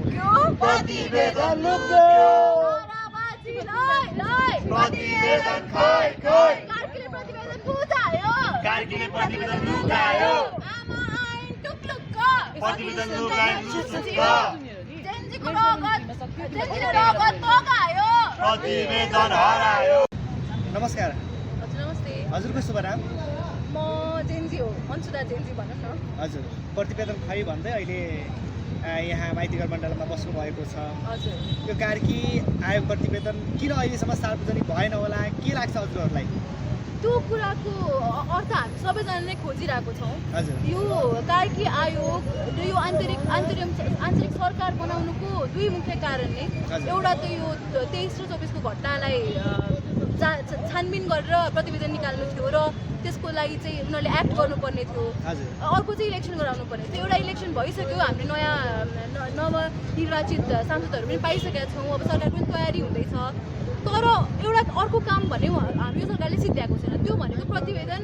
लुक्यो प्रतिवेदन लुक्यो प्रतिवेदन खै खै कार्कीले प्रतिवेदन बुझायो कार्कीले प्रतिवेदन लुकायो आमा आइन टुक्लुक्क प्रतिवेदन लुकायो जेन्जीको रगत तगायो प्रतिवेदन हरायो। नमस्कार हजुर नमस्ते हजुरको शुभ नाम? म जेन्जी हो अन्सुदा जेन्जी भन्नुहोस् न हजुर प्रतिवेदन खै भन्दै अहिले यहाँ माइतीघर मण्डलमा बस्नुभएको छ। हजुर यो कार्की आयोग प्रतिवेदन किन अहिलेसम्म सार्वजनिक भएन होला, के लाग्छ हजुरहरूलाई? त्यो कुराको अर्थ हामी सबैजनाले नै खोजिरहेको छौँ। हजुर यो कार्की आयोग यो आन्तरिक सरकार बनाउनुको दुई मुख्य कारण नै हजुर। एउटा त यो 23 र 24 को घटनालाई छानबिन गरेर प्रतिवेदन निकाल्नु थियो र त्यसको लागि चाहिँ उनीहरूले एक्ट गर्नुपर्ने थियो। हजुर अर्को चाहिँ इलेक्सन गराउनु पर्ने थियो। एउटा इलेक्सन भइसक्यो, हामीले नयाँ नवनिर्वाचित सांसदहरू पनि पाइसकेका छौँ। अब सरकार पनि तयारी हुँदैछ, तर एउटा अर्को काम भने हाम्रो यो सरकारले सिद्ध्याएको छैन। त्यो भनेको प्रतिवेदन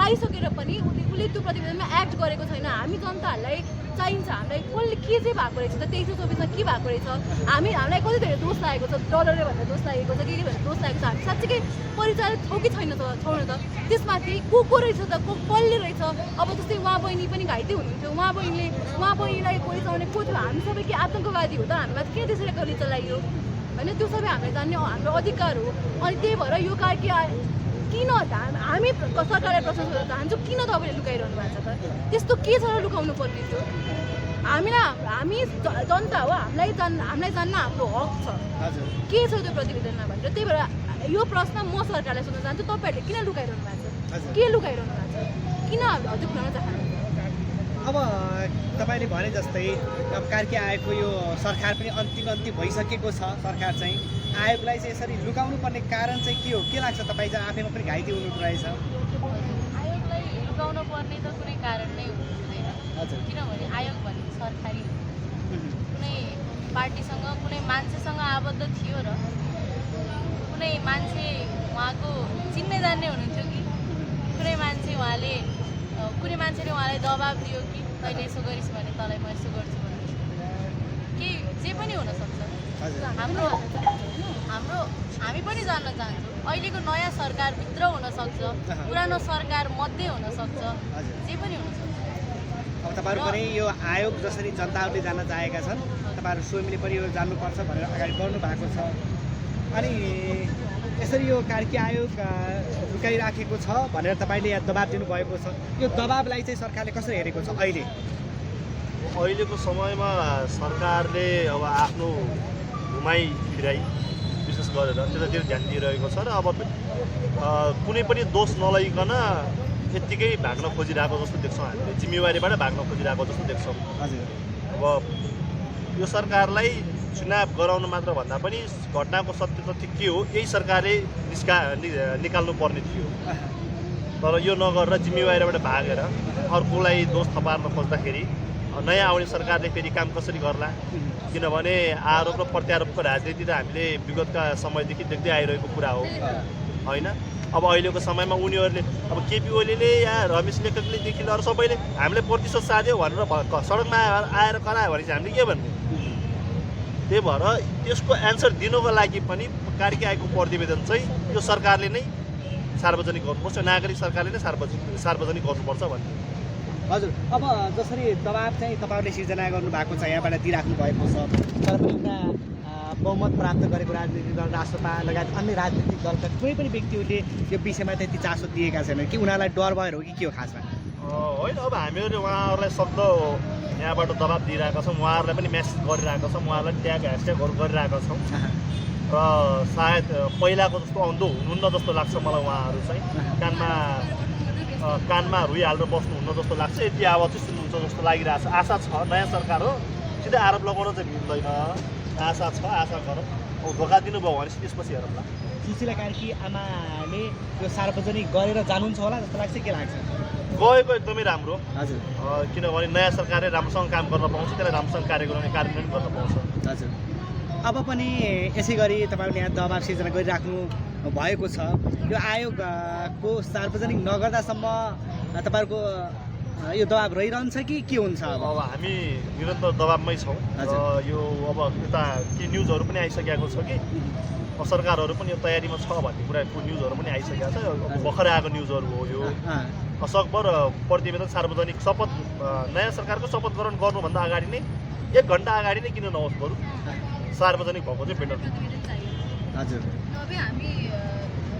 पाइसकेर पनि उसले त्यो प्रतिवेदनमा एक्ट गरेको छैन। हामी जनताहरूलाई चाहिन्छ, हामीलाई कसले के चाहिँ भएको रहेछ त 23 र 24 के भएको रहेछ, हामीलाई कति धेरै दोष लागेको छ, डलरले भनेर दोष लागेको छ, के भनेर दोष लागेको छ, हामी साँच्चीकै परिचालित छौँ कि छैन त छौँ न त। त्यसमाथि को रहेछ त, कसले रहेछ। अब जस्तै उहाँ बहिनी पनि घाइते हुनुहुन्थ्यो, उहाँ बहिनीलाई गोली चलाउने को थियो? हामी सबै के आतङ्कवादी हो त? हामीलाई किन त्यसरी गोली चलाइयो होइन? त्यो सबै हामीले जान्ने हाम्रो अधिकार हो। अनि त्यही भएर यो कार्की किन हामी सरकारलाई प्रश्न सोध्न चाहन्छौँ, किन तपाईँले लुकाइरहनु भएको छ त? त्यस्तो के छ र लुकाउनु पर्ने थियो? हामी जनता हो, हामीलाई जान्न हाम्रो हक छ। हजुर के छ त्यो प्रतिवेदनमा भनेर। त्यही भएर यो प्रश्न म सरकारलाई सोध्न चाहन्छु, तपाईँहरूले किन लुकाइरहनु भएको छ? हजुर। के लुकाइरहनु भएको छ? किन हजुर खुलाउन चाहनु? अब तपाईँले भने जस्तै अब कार्की आयोगको यो सरकार पनि अन्तिम भइसकेको छ। सरकार चाहिँ आयोगलाई चाहिँ यसरी लुकाउनु पर्ने कारण चाहिँ के हो? के लाग्छ तपाईँ चाहिँ आफैमा पनि घाइते हुनु रहेछ? आयोगलाई लुकाउनु पर्ने त कुनै कारण नै हुँदैन। हजुर किनभने आयोग भनेको सरकारी हो। कुनै पार्टीसँग कुनै मान्छेसँग आबद्ध थियो र कुनै मान्छे उहाँको चिन्ने जान्ने हुनुहुन्थ्यो कि कुनै मान्छेले उहाँलाई दबाब दियो कि तैँले यसो गरिस् भने तँलाई म यसो गर्छु भने कि जे पनि हुनसक्छ। हामी पनि जान्न चाहन्छौँ। अहिलेको नयाँ सरकारभित्र हुनसक्छ, पुरानो सरकार मध्ये हुनसक्छ, जे पनि हुनसक्छ। अब तपाईँहरू पनि यो आयोग जसरी जनताहरूले जान्न चाहेका छन्, तपाईँहरू स्वयंले पनि यो जान्नुपर्छ भनेर अगाडि बढ्नु भएको छ। अनि यसरी यो कार्की आयोग लुकाइराखेको छ भनेर तपाईँले यहाँ दबाब दिनुभएको छ। यो दबाबलाई चाहिँ सरकारले कसरी हेरेको छ? अहिलेको समयमा सरकारले अब आफ्नो घुमाइ फिराइ विशेष गरेर त्यतातिर ध्यान दिइरहेको छ र अब कुनै पनि दोष नलइकन यत्तिकै भाग्न खोजिरहेको जस्तो देख्छौँ। हामीले जिम्मेवारीबाट भाग्न खोजिरहेको जस्तो देख्छौँ। अब यो सरकारलाई चुनाव गराउनु मात्र भन्दा पनि घटनाको सत्य तथ्य के हो यही सरकारले निकाल्नु पर्ने थियो। तर यो नगरेर जिम्मेवारीबाट भागेर अर्कोलाई दोष थपार्न खोज्दाखेरि नयाँ आउने सरकारले फेरि काम कसरी गर्ला? किनभने आरोप र प्रत्यारोपको राजनीति त हामीले विगतका समयदेखि देख्दै आइरहेको कुरा हो होइन? अब अहिलेको समयमा उनीहरूले अब केपी ओलीले या रमेश लेखकलेदेखि लिएर सबैले हामीले प्रतिशत साध्यो भनेर सडकमा आएर करायो भने चाहिँ हामीले के भन्ने? त्यही भएर त्यसको एन्सर दिनुको लागि पनि कार्की आयोगको प्रतिवेदन चाहिँ यो सरकारले नै सार्वजनिक गर्नुपर्छ, नागरिक सरकारले नै सार्वजनिक गर्नुपर्छ भन्ने। हजुर अब जसरी दबाब चाहिँ तपाईँहरूले सिर्जना गर्नुभएको छ, यहाँबाट दिइराख्नु भएको छ, तर पनि एउटा बहुमत प्राप्त गरेको राजनीतिक दल राष्ट्रपा लगायत अन्य राजनीतिक दलका कुनै पनि व्यक्तिहरूले यो विषयमा त्यति चासो दिएका छैनन् कि उनीहरूलाई डर भएर हो कि के हो खासमा? होइन, अब हामीहरूले उहाँहरूलाई शब्द यहाँबाट दबाब दिइरहेका छौँ, उहाँहरूलाई पनि मेसेज गरिरहेका छौँ, उहाँहरूलाई ट्याग ह्यासट्यागहरू गरिरहेका छौँ र सायद पहिलाको जस्तो अन्धो हुनुहुन्न जस्तो लाग्छ मलाई। उहाँहरू चाहिँ कानमा रुई हालेर बस्नुहुन्न जस्तो लाग्छ। यति आवाज चाहिँ सुन्नुहुन्छ जस्तो लागिरहेछ। आशा छ नयाँ सरकार हो, सिधै आरोप लगाउन चाहिँ मिल्दैन। आशा छ, आशा गरौँ। अब धोका दिनुभयो भने त्यसपछि हेरौँला। सुशीला कार्की आमाले यो सार्वजनिक गरेर जानुहुन्छ होला जस्तो लाग्छ, के लाग्छ? गएको एकदमै राम्रो। हजुर किनभने नयाँ सरकारले राम्रोसँग काम गर्न पाउँछ, त्यसलाई राम्रोसँग कार्यान्वयन गर्न पाउँछ। हजुर अब पनि यसै गरी तपाईँहरूले यहाँ दबाब सिर्जना गरिराख्नु भएको छ। यो आयोगको सार्वजनिक नगर्दासम्म तपाईँहरूको यो दबाब रहिरहन्छ कि के हुन्छ अब? अब हामी निरन्तर दबाबमै छौँ र यो अब यता के न्युजहरू पनि आइसकेको छ कि सरकारहरू पनि यो तयारीमा छ भन्ने कुराको न्युजहरू पनि आइसकेको छ। भर्खरै आएको न्युजहरू हो यो। सकभर प्रतिवेदन सार्वजनिक शपथ नयाँ सरकारको शपथ ग्रहण गर्नुभन्दा अगाडि नै 1 घन्टा अगाडि नै किन नहोस् बरु सार्वजनिक भएको चाहिँ बेटर। हजुर नभए हामी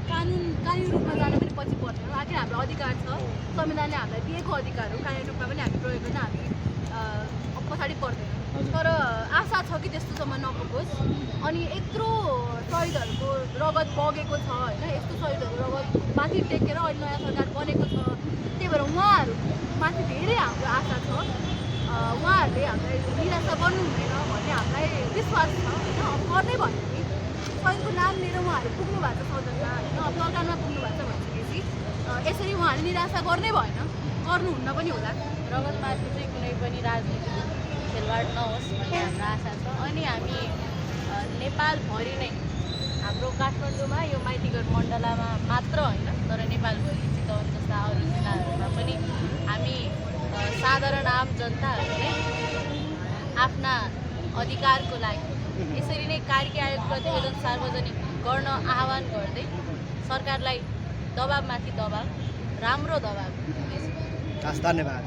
कानुनी रूपमा जान पनि पछि पर्दैनौँ। आखिर हाम्रो अधिकार छ, संविधानले हामीलाई दिएको अधिकार हो, कानुनी रूपमा पनि हामी प्रयोग गर्न हामी पछाडि पर्दैनौँ। तर आशा छ कि त्यस्तोसम्म नपुगोस्। अनि यत्रो शहीदहरूको रगत बगेको छ होइन, यस्तो शहीदहरू रगत माथि टेकेर अहिले नयाँ सरकार बनेको छ। त्यही भएर उहाँहरूमाथि धेरै हाम्रो आशा छ। उहाँहरूले हामीलाई निराशा गर्नु हुँदैन भन्ने हामीलाई विश्वास छ होइन। अब गर्नै भयो नि, शहीदको नाम लिएर उहाँहरू पुग्नु भएको छ सदनमा होइन, अब सरकारमा पुग्नु भएको छ भनिसकेपछि यसरी उहाँहरूले निराशा गर्नै भएन, गर्नुहुन्न पनि होला। रगतमाथि चाहिँ कुनै पनि राजनीतिक खेलवाड नहोस् भन्ने हाम्रो आशा छ। अनि हामी नेपालभरि नै हाम्रो काठमाडौँमा यो माइतीगढ मण्डलामा मात्र होइन तर नेपालभरि चितवन जस्ता अरू जिल्लाहरूमा पनि हामी साधारण आम जनताहरूले आफ्ना अधिकारको लागि यसरी नै कार्की आयोग प्रतिवेदन सार्वजनिक गर्न आह्वान गर्दै सरकारलाई दबाबमाथि दबाब, राम्रो दबाब दिँदैछ। हस्, धन्यवाद।